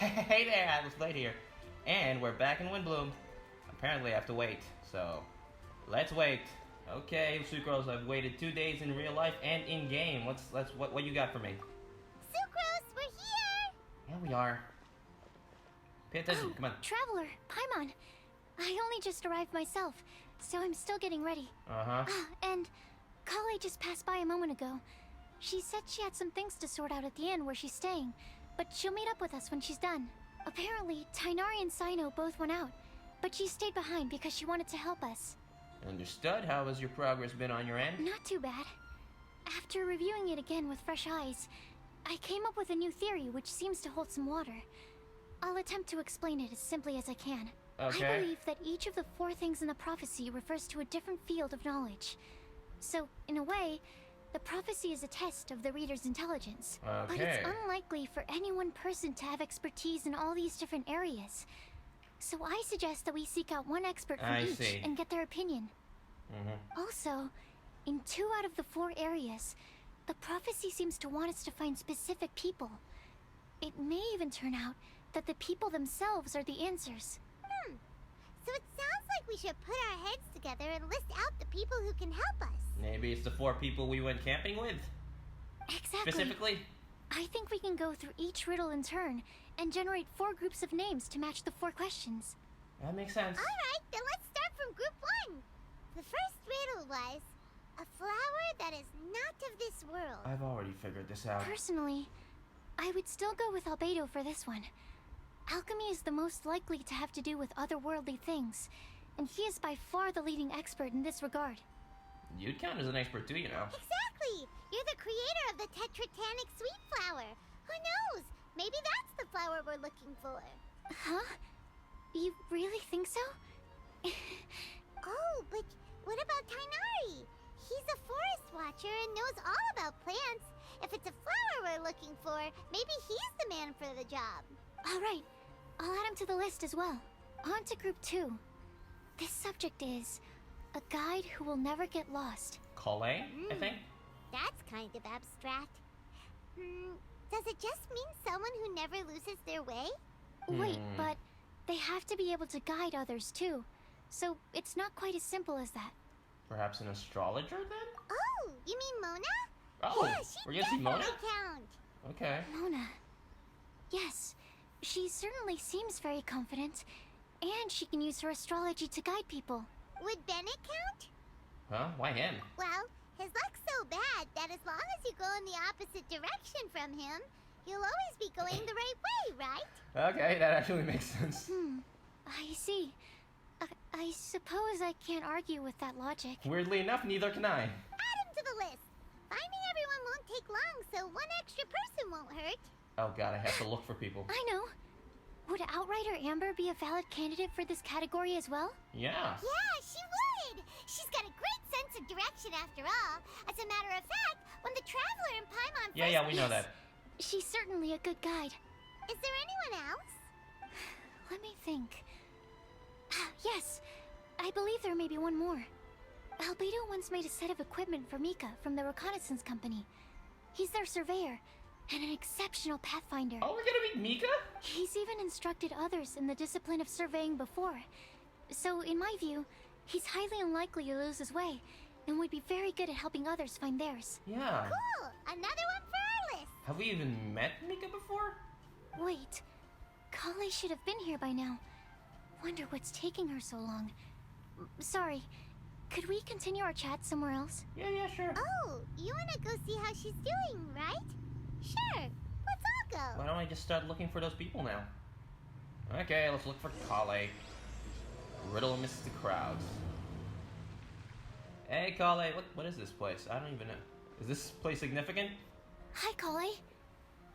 Hey there, I was late here. And we're back in Windblume. Apparently I have to wait, so let's wait. Okay, Sucrose, I've waited 2 days in real life and in game. What you got for me? Sucrose, we're here! Here we are. Pay attention, come on. Traveler, Paimon. I only just arrived myself, so I'm still getting ready. And Kale just passed by a moment ago. She said she had some things to sort out at the inn where she's staying, but she'll meet up with us when she's done. Apparently, Tainari and Sino both went out, but she stayed behind because she wanted to help us. Understood. How has your progress been on your end? Not too bad. After reviewing it again with fresh eyes, I came up with a new theory which seems to hold some water. I'll attempt to explain it as simply as I can. Okay. I believe that each of the 4 things in the prophecy refers to a different field of knowledge. So, in a way, the prophecy is a test of the reader's intelligence. Okay. But it's unlikely for any one person to have expertise in all these different areas. So I suggest that we seek out one expert from each and get their opinion. Also, in 2 out of the 4 areas, the prophecy seems to want us to find specific people. It may even turn out that the people themselves are the answers. So it sounds like we should put our heads together and list out the people who can help us. Maybe it's the 4 people we went camping with? Exactly. Specifically? I think we can go through each riddle in turn and generate 4 groups of names to match the 4 questions. That makes sense. Alright, then let's start from group 1. The first riddle was, a flower that is not of this world. I've already figured this out. Personally, I would still go with Albedo for this one. Alchemy is the most likely to have to do with otherworldly things, and he is by far the leading expert in this regard. You'd count as an expert too, you know. Exactly! You're the creator of the tetratanic sweet flower. Who knows? Maybe that's the flower we're looking for. Huh? You really think so? Oh, but what about Tainari? He's a forest watcher and knows all about plants. If it's a flower we're looking for, maybe he's the man for the job. Alright, I'll add him to the list as well. On to group 2. This subject is a guide who will never get lost. Kale, I think? That's kind of abstract. Does it just mean someone who never loses their way? Wait, but they have to be able to guide others too. So it's not quite as simple as that. Perhaps an astrologer then? Oh, you mean Mona? Oh, yeah, she we're gonna see Mona? definitely count. Okay. Mona. Yes, she certainly seems very confident. And she can use her astrology to guide people. Would Bennett count? Huh? Why him? Well, his luck's so bad that as long as you go in the opposite direction from him, you'll always be going the right way, right? Okay, that actually makes sense. I see. I suppose I can't argue with that logic. Weirdly enough, neither can I. Add him to the list. Finding everyone won't take long, so one extra person won't hurt. Oh god, I have to look for people. I know. Would Outrider Amber be a valid candidate for this category as well? Yeah. Yeah, she would! She's got a great sense of direction after all. As a matter of fact, when the Traveler and Paimon first... Yeah, we know that. She's certainly a good guide. Is there anyone else? Let me think. Yes, I believe there may be one more. Albedo once made a set of equipment for Mika from the reconnaissance company. He's their surveyor, and an exceptional pathfinder. Oh, we're gonna meet Mika? He's even instructed others in the discipline of surveying before. So, in my view, he's highly unlikely to lose his way, and would be very good at helping others find theirs. Yeah. Cool! Another one for our list! Have we even met Mika before? Wait, Kale should have been here by now. Wonder what's taking her so long. Sorry, could we continue our chat somewhere else? Yeah, sure. Oh, you wanna go see how she's doing, right? Sure, let's all go. Why don't I just start looking for those people now? Okay, let's look for Kale. Riddle amidst the crowds. Hey, Kale, what is this place? I don't even know. Is this place significant? Hi, Kale.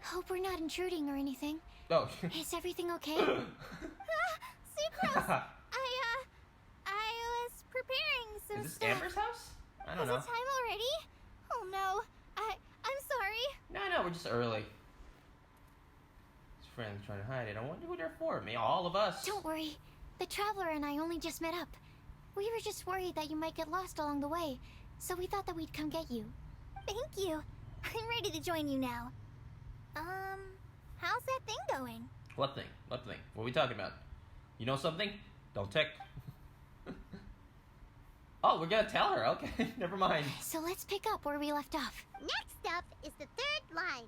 Hope we're not intruding or anything. Oh. Is everything okay? Sucrose! I was preparing some Is this stuff. Amber's house? I don't know. Is it time already? Oh no, I'm sorry. No, we're just early. His friend's trying to hide it. I wonder who they're for. Me, all of us. Don't worry. The Traveler and I only just met up. We were just worried that you might get lost along the way, so we thought that we'd come get you. Thank you. I'm ready to join you now. How's that thing going? What thing? What thing? What are we talking about? You know something? Don't tick. Oh, we're gonna tell her. Okay, never mind. So let's pick up where we left off. Next up is the third line.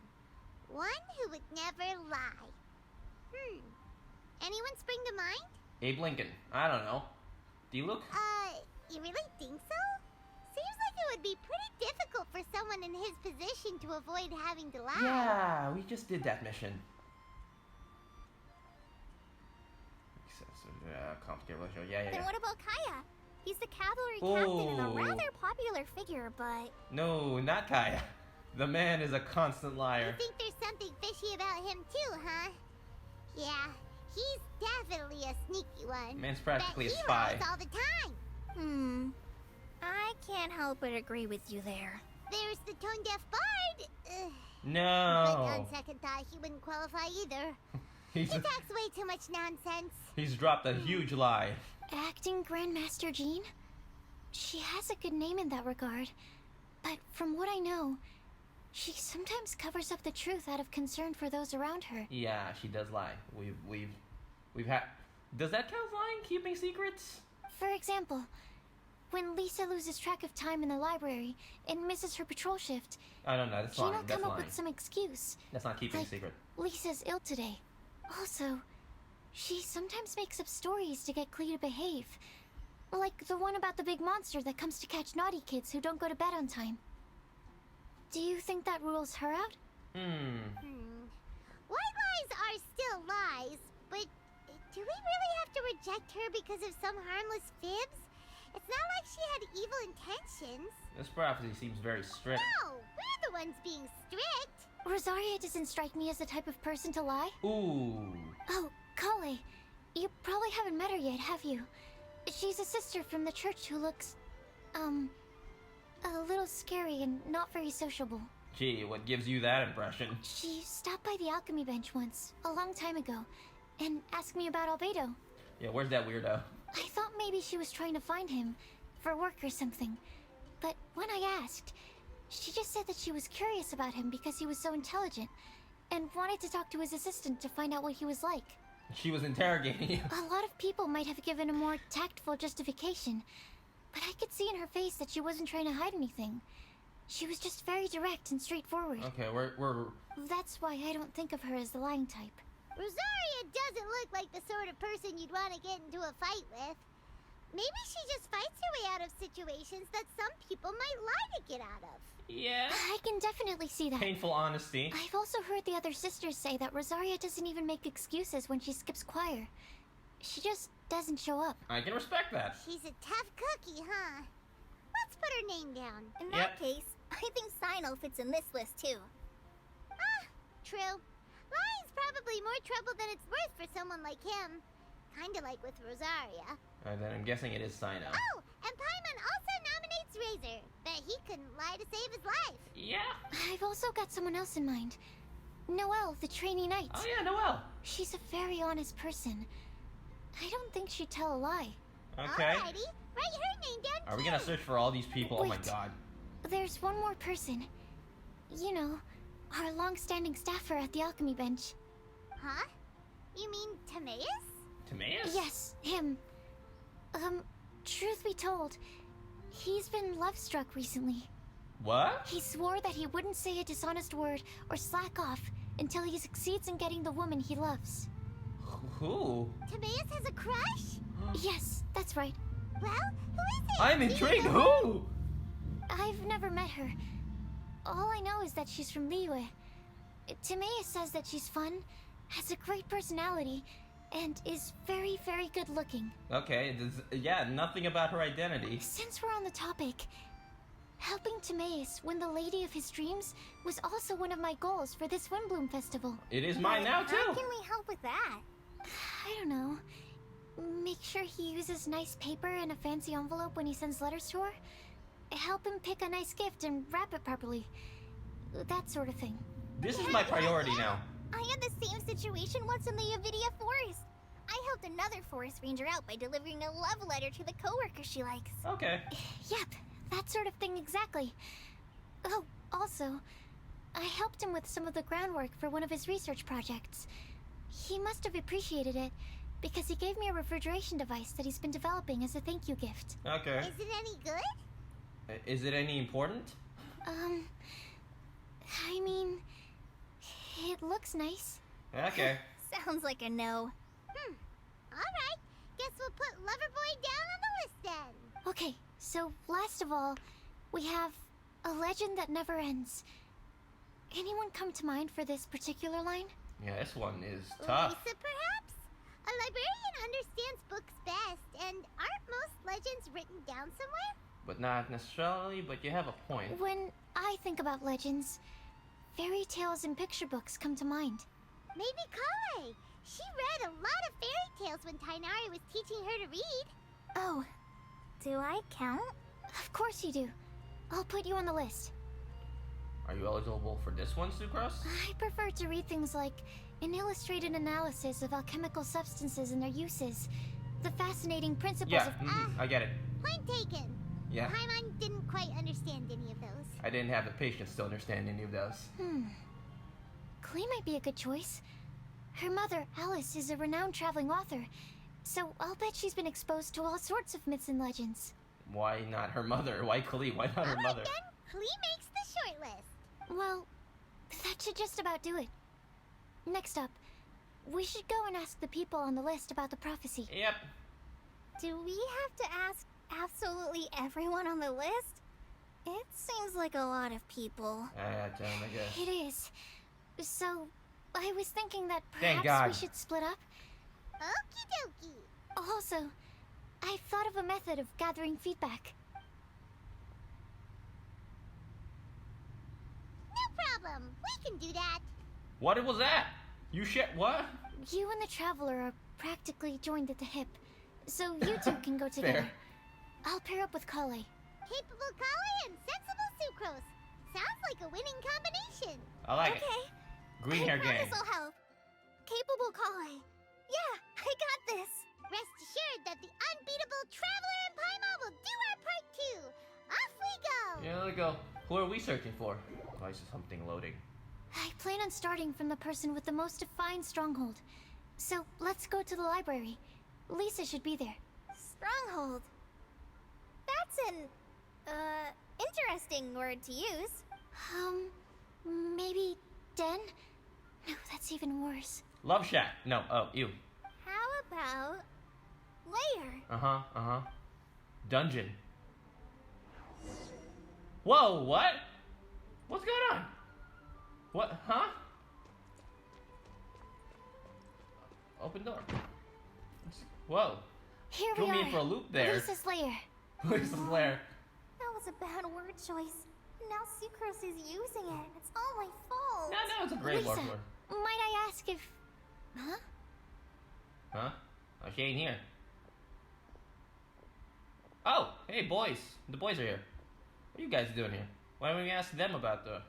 One who would never lie. Anyone spring to mind? Abe Lincoln. I don't know. Do you look? You really think so? Seems like it would be pretty difficult for someone in his position to avoid having to lie. Yeah, we just did that mission. Complicated relationship. Yeah. Then what about Kaya? He's the cavalry captain and a rather popular figure, but... No, not Kaya. The man is a constant liar. You think there's something fishy about him too, huh? Yeah, he's definitely a sneaky one. Man's practically a But he spy. lies all the time. I can't help but agree with you there. There's the tone-deaf bard. Ugh. No. But on second thought, he wouldn't qualify either. He talks way too much nonsense. He's dropped a huge lie. Acting Grandmaster Jean? She has a good name in that regard. But from what I know, she sometimes covers up the truth out of concern for those around her. Yeah, she does lie. We've had... Does that count as lying? Keeping secrets? For example, when Lisa loses track of time in the library and misses her patrol shift, I don't know. That's Jean lying. will That's come up lying. with some excuse. That's not keeping a Like, secret. Lisa's ill today. Also, she sometimes makes up stories to get Klee to behave. Like the one about the big monster that comes to catch naughty kids who don't go to bed on time. Do you think that rules her out? White lies are still lies, but do we really have to reject her because of some harmless fibs? It's not like she had evil intentions. This prophecy seems very strict. No, we're the ones being strict. Rosaria doesn't strike me as the type of person to lie. Ooh. Oh, Kale, you probably haven't met her yet, have you? She's a sister from the church who looks, a little scary and not very sociable. Gee, what gives you that impression? She stopped by the alchemy bench once, a long time ago, and asked me about Albedo. Yeah, where's that weirdo? I thought maybe she was trying to find him, for work or something. But when I asked, she just said that she was curious about him because he was so intelligent, and wanted to talk to his assistant to find out what he was like. She was interrogating you. A lot of people might have given a more tactful justification, but I could see in her face that she wasn't trying to hide anything. She was just very direct and straightforward. Okay, we're... That's why I don't think of her as the lying type. Rosaria doesn't look like the sort of person you'd want to get into a fight with. Maybe she just fights her way out of situations that some people might lie to get out of. Yeah. I can definitely see that. Painful honesty. I've also heard the other sisters say that Rosaria doesn't even make excuses when she skips choir. She just doesn't show up. I can respect that. She's a tough cookie, huh? Let's put her name down. In that case, I think Sino fits in this list too. True. Lying's probably more trouble than it's worth for someone like him. Kinda like with Rosaria. Then I'm guessing it is Sino. Oh, and Paimon also nominates Razor. Bet he couldn't lie to save his life. Yeah. I've also got someone else in mind. Noelle, the trainee knight. Oh yeah, Noelle. She's a very honest person. I don't think she'd tell a lie. Okay. Alrighty, write her name down Are we too. gonna search for all these people? Oh my Wait. god. There's one more person. You know, our long-standing staffer at the alchemy bench. Huh? You mean Timaeus? Timaeus? Yes, him. Truth be told, he's been love-struck recently. What? He swore that he wouldn't say a dishonest word or slack off until he succeeds in getting the woman he loves. Who? Timaeus has a crush? Yes, that's right. Well, who is it? I'm Do you intrigued. know? Who? I've never met her. All I know is that she's from Liyue. Timaeus says that she's fun, has a great personality, and is very, very good looking. Okay, yeah, nothing about her identity. Since we're on the topic, helping Timaeus win the lady of his dreams was also one of my goals for this Windblume festival. It is mine now, How too. can we help with that? I don't know. Make sure he uses nice paper and a fancy envelope when he sends letters to her. Help him pick a nice gift and wrap it properly. That sort of thing. This is my priority now. I had the same situation once in the Avidia Forest. I helped another forest ranger out by delivering a love letter to the coworker she likes. Okay. Yep, that sort of thing exactly. Oh, also, I helped him with some of the groundwork for one of his research projects. He must have appreciated it, because he gave me a refrigeration device that he's been developing as a thank you gift. Okay. Is it any good? Is it any important? I mean, it looks nice. Okay. Sounds like a no. Alright, guess we'll put Loverboy down on the list then. Okay, so last of all, we have a legend that never ends. Anyone come to mind for this particular line? Yeah, this one is tough. Lisa, perhaps? A librarian understands books best, and aren't most legends written down somewhere? But not necessarily, but you have a point. When I think about legends, fairy tales and picture books come to mind. Maybe Kale. She read a lot of fairy tales when Tainari was teaching her to read. Oh, do I count? Of course you do. I'll put you on the list. Are you eligible for this one, Sucrose? I prefer to read things like an illustrated analysis of alchemical substances and their uses, the fascinating principles Yeah, of... I get it. Point taken. Yeah. Paimon didn't quite understand any of those. I didn't have the patience to understand any of those. Klee might be a good choice. Her mother, Alice, is a renowned traveling author, so I'll bet she's been exposed to all sorts of myths and legends. Why not her mother? Why Klee? Why not her mother? Then Klee makes the short list. Well, that should just about do it. Next up, we should go and ask the people on the list about the prophecy. Yep. Do we have to ask absolutely everyone on the list? It seems like a lot of people. I guess. It is. So, I was thinking that Thank perhaps God. we should split up. Okie dokie. Also, I've thought of a method of gathering feedback. No problem. We can do that. What was that? You what? You and the Traveler are practically joined at the hip, so you two can go together. Fair. I'll pair up with Kale. Capable Kale and sensible Sucrose. Sounds like a winning combination. I like it. Okay. Green hair gang. This'll help. Capable Kale. Yeah, I got this. Rest assured that the unbeatable Traveler and Paimon will do our part too. Off we go. Yeah, let's go. Who are we searching for? Why is something loading? I plan on starting from the person with the most defined stronghold. So, let's go to the library. Lisa should be there. Stronghold. That's an, interesting word to use. Maybe den? No, that's even worse. Love shack. No. Oh, you. How about lair? Dungeon. Whoa, what? What's going on? What? Huh? Open door. Whoa. Here Threw we me are. in for a loop there. Lisa's lair. Lisa's lair. That was a bad word choice. Now Sucrose is using it. It's all my fault. No, it's a great Lisa, word. might I ask if... Huh? Huh? Oh, she ain't here. Oh, hey, boys. The boys are here. What are you guys doing here? Why don't we ask them about the...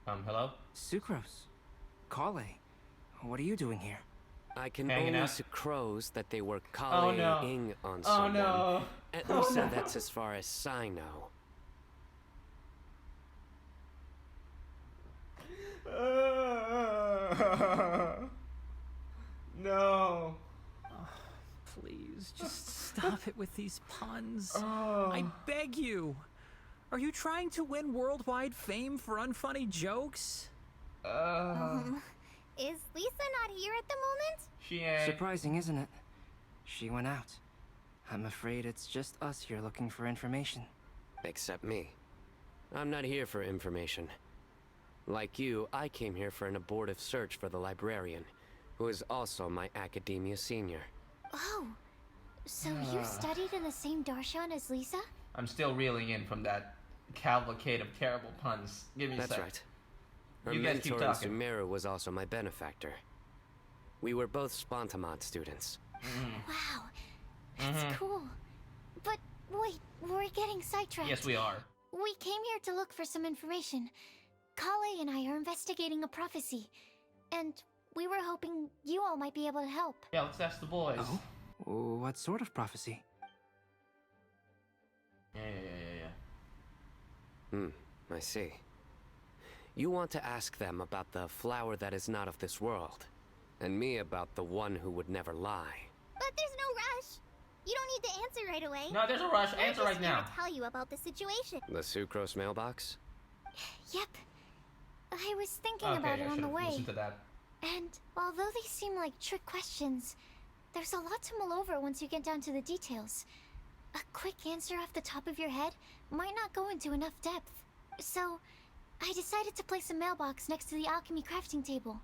hello? Sucrose. Kale. What are you doing here? I can Hanging only out? sucrose that they were Oh, no. Kale-ing on Oh, someone. no. At Oh, least no. that's as far as I know. No. Please, just stop it with these puns. Oh. I beg you. Are you trying to win worldwide fame for unfunny jokes? Is Lisa not here at the moment? She ain't. Surprising, isn't it? She went out. I'm afraid it's just us here looking for information. Except me. I'm not here for information. Like you, I came here for an abortive search for the librarian, who is also my academia senior. Oh, so you studied in the same darshan as Lisa? I'm still reeling in from that cavalcade of terrible puns. Give me a That's sec. right. Her You guys keep mentor in talking. Sumeru was also my benefactor. We were both Spontamod students. Wow, that's cool. But wait, we're getting sidetracked. Yes, we are. We came here to look for some information. Kale and I are investigating a prophecy, and we were hoping you all might be able to help. Yeah, let's ask the boys. Oh? What sort of prophecy? Yeah. I see. You want to ask them about the flower that is not of this world, And me about the one who would never lie. But there's no rush. You don't need to answer right away. No, there's a rush. Answer right now. I'm just here to tell you about the situation. The sucrose mailbox? Yep. I was thinking about it on the way. Listen to that. And although they seem like trick questions, there's a lot to mull over once you get down to the details. A quick answer off the top of your head might not go into enough depth. So, I decided to place a mailbox next to the alchemy crafting table.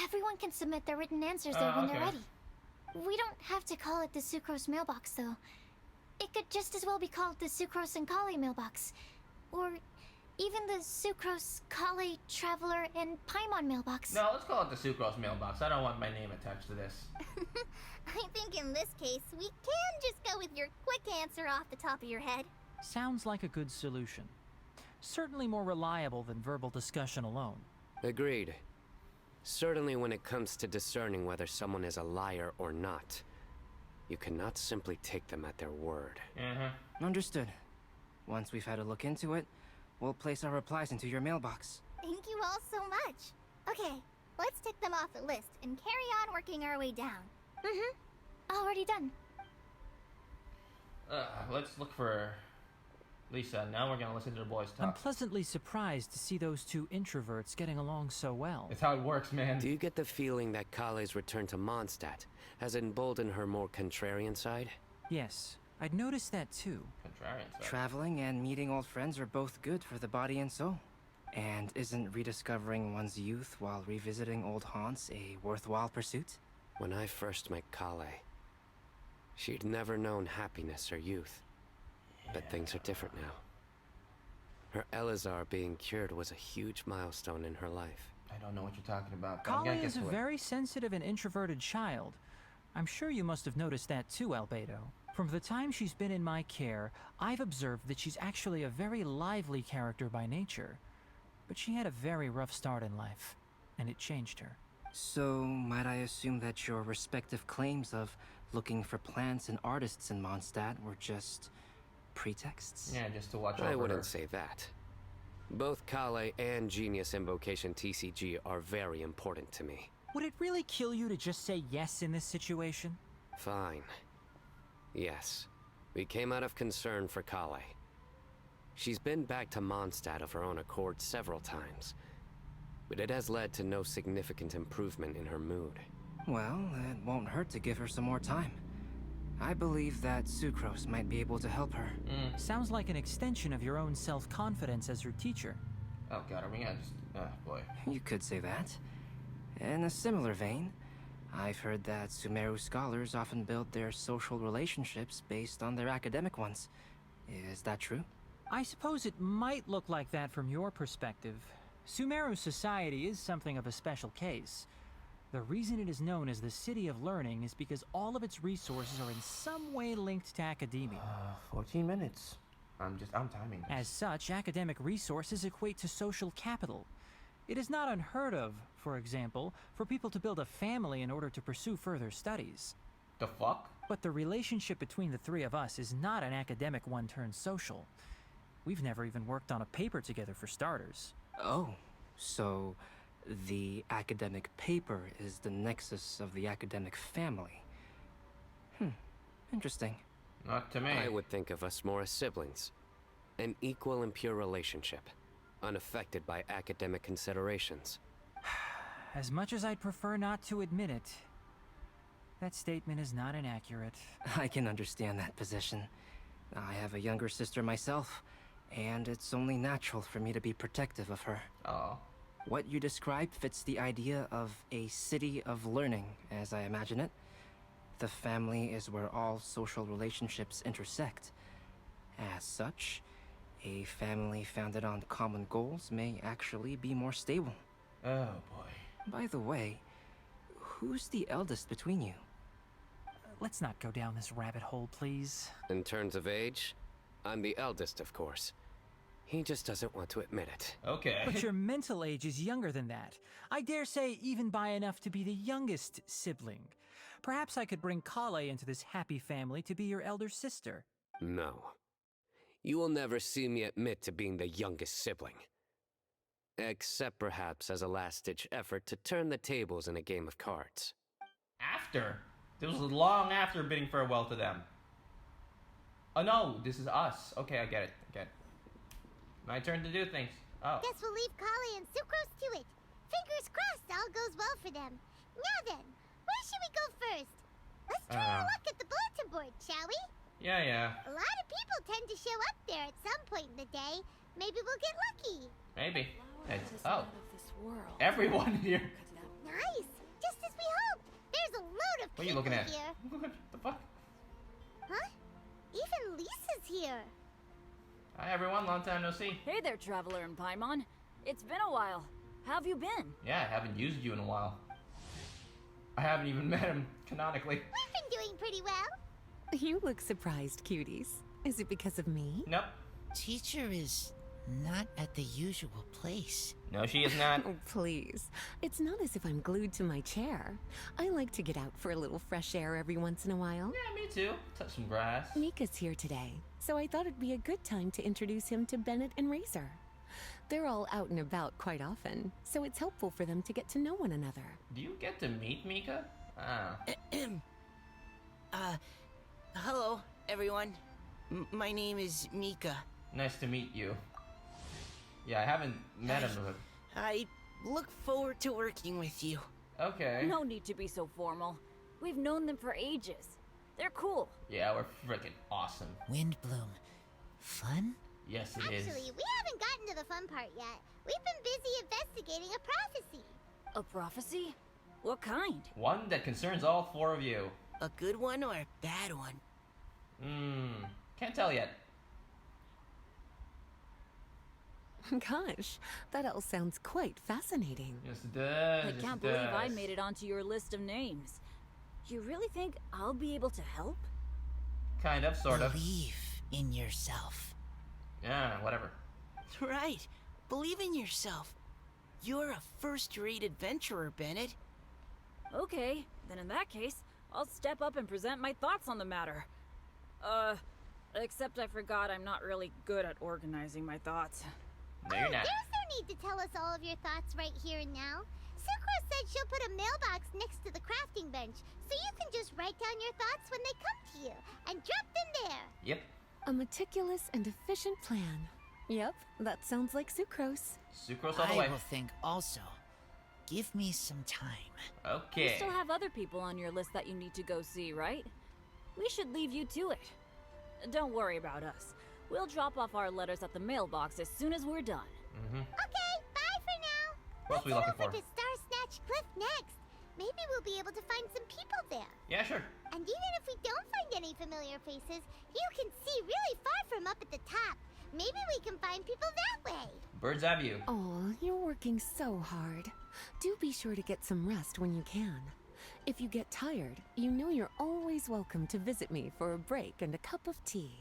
Everyone can submit their written answers there when they're ready. We don't have to call it the Sucrose mailbox, though. It could just as well be called the Sucrose and Kale mailbox. Or even the Sucrose, Kale, Traveler, and Paimon mailbox. No, let's call it the Sucrose mailbox. I don't want my name attached to this. I think in this case, we can just go with your quick answer off the top of your head. Sounds like a good solution. Certainly more reliable than verbal discussion alone. Agreed. Certainly when it comes to discerning whether someone is a liar or not, you cannot simply take them at their word. Understood. Once we've had a look into it, we'll place our replies into your mailbox. Thank you all so much. Okay, let's tick them off the list and carry on working our way down. Already done. Let's look for Lisa. Now we're gonna listen to the boys talk. I'm pleasantly surprised to see those two introverts getting along so well. It's how it works, man. Do you get the feeling that Kale's return to Mondstadt has emboldened her more contrarian side? Yes, I'd noticed that too. Contrarian side. Traveling and meeting old friends are both good for the body and soul. And isn't rediscovering one's youth while revisiting old haunts a worthwhile pursuit? When I first met Kale, she'd never known happiness or youth. But things are different now. Her Elazar being cured was a huge milestone in her life. I don't know what you're talking about. Kale is a very sensitive and introverted child. I'm sure you must have noticed that too, Albedo. From the time she's been in my care, I've observed that she's actually a very lively character by nature. But she had a very rough start in life, and it changed her. So, might I assume that your respective claims of looking for plants and artists in Mondstadt were just pretexts? Yeah, just to watch over I wouldn't her. say that. Both Kale and Genius Invocation TCG are very important to me. Would it really kill you to just say yes in this situation? Fine. Yes. We came out of concern for Kale. She's been back to Mondstadt of her own accord several times, but it has led to no significant improvement in her mood. Well, it won't hurt to give her some more time. I believe that Sucrose might be able to help her. Sounds like an extension of your own self-confidence as her teacher. Oh god, are we gonna just... Oh boy. You could say that. In a similar vein, I've heard that Sumeru scholars often build their social relationships based on their academic ones. Is that true? I suppose it might look like that from your perspective. Sumeru society is something of a special case. The reason it is known as the City of Learning is because all of its resources are in some way linked to academia. 14 minutes. I'm timing this. As such, academic resources equate to social capital. It is not unheard of, for example, for people to build a family in order to pursue further studies. The fuck? But the relationship between the three of us is not an academic one turned social. We've never even worked on a paper together for starters. Oh, so the academic paper is the nexus of the academic family. Interesting. Not to me. I would think of us more as siblings. An equal and pure relationship, unaffected by academic considerations. As much as I'd prefer not to admit it, that statement is not inaccurate. I can understand that position. I have a younger sister myself, and it's only natural for me to be protective of her. Oh. What you describe fits the idea of a city of learning, as I imagine it. The family is where all social relationships intersect. As such, a family founded on common goals may actually be more stable. Oh boy. By the way, who's the eldest between you? Let's not go down this rabbit hole, please. In terms of age, I'm the eldest, of course. He just doesn't want to admit it. Okay. But your mental age is younger than that. I dare say even by enough to be the youngest sibling. Perhaps I could bring Kale into this happy family to be your elder sister. No. You will never see me admit to being the youngest sibling. Except perhaps as a last-ditch effort to turn the tables in a game of cards. After? This was long after bidding farewell to them. Oh no, this is us. Okay, I get it. My turn to do things. Oh. Guess we'll leave Kali and Sucrose to it. Fingers crossed all goes well for them. Now then, where should we go first? Let's try our luck at the bulletin board, shall we? Yeah. A lot of people tend to show up there at some point in the day. Maybe we'll get lucky. Maybe. Oh. Everyone here. Nice. Just as we hoped. There's a load of What are you people looking at? here. What the fuck? Huh? Even Lisa's here. Hi everyone, long time no see. Hey there, Traveler and Paimon. It's been a while. How have you been? Yeah, I haven't used you in a while. I haven't even met him canonically. We've been doing pretty well. You look surprised, cuties. Is it because of me? Nope. Teacher is not at the usual place. No, she is not. Oh, please. It's not as if I'm glued to my chair. I like to get out for a little fresh air every once in a while. Yeah, me too. Touch some grass. Mika's here today, so I thought it'd be a good time to introduce him to Bennett and Razor. They're all out and about quite often, so it's helpful for them to get to know one another. Do you get to meet Mika? Ah. Hello, everyone. My name is Mika. Nice to meet you. Yeah, I haven't met him. I look forward to working with you. Okay. No need to be so formal. We've known them for ages. They're cool. Yeah, we're freaking awesome. Windblume. Fun? Yes, it is. Actually, we haven't gotten to the fun part yet. We've been busy investigating a prophecy. A prophecy? What kind? One that concerns all four of you. A good one or a bad one? Can't tell yet. Gosh, that all sounds quite fascinating. Yes, it does. I can't believe I made it onto your list of names. You really think I'll be able to help? Kind of, sort of. Believe in yourself. Yeah, whatever. Right. Believe in yourself. You're a first-rate adventurer, Bennett. Okay, then in that case, I'll step up and present my thoughts on the matter. Except I forgot I'm not really good at organizing my thoughts. No, you're not. There's no need to tell us all of your thoughts right here and now. Sucrose said she'll put a mailbox next to the crafting bench, so you can just write down your thoughts when they come to you, and drop them there. Yep. A meticulous and efficient plan. Yep, that sounds like Sucrose. Sucrose all the way. I will think also. Give me some time. Okay. You still have other people on your list that you need to go see, right? We should leave you to it. Don't worry about us. We'll drop off our letters at the mailbox as soon as we're done. Okay, bye for now. What else are we looking for? Let's head over to Star Snatch Cliff next. Maybe we'll be able to find some people there. Yeah, sure. And even if we don't find any familiar faces, you can see really far from up at the top. Maybe we can find people that way. Bird's eye view. Oh, you're working so hard. Do be sure to get some rest when you can. If you get tired, you know you're always welcome to visit me for a break and a cup of tea.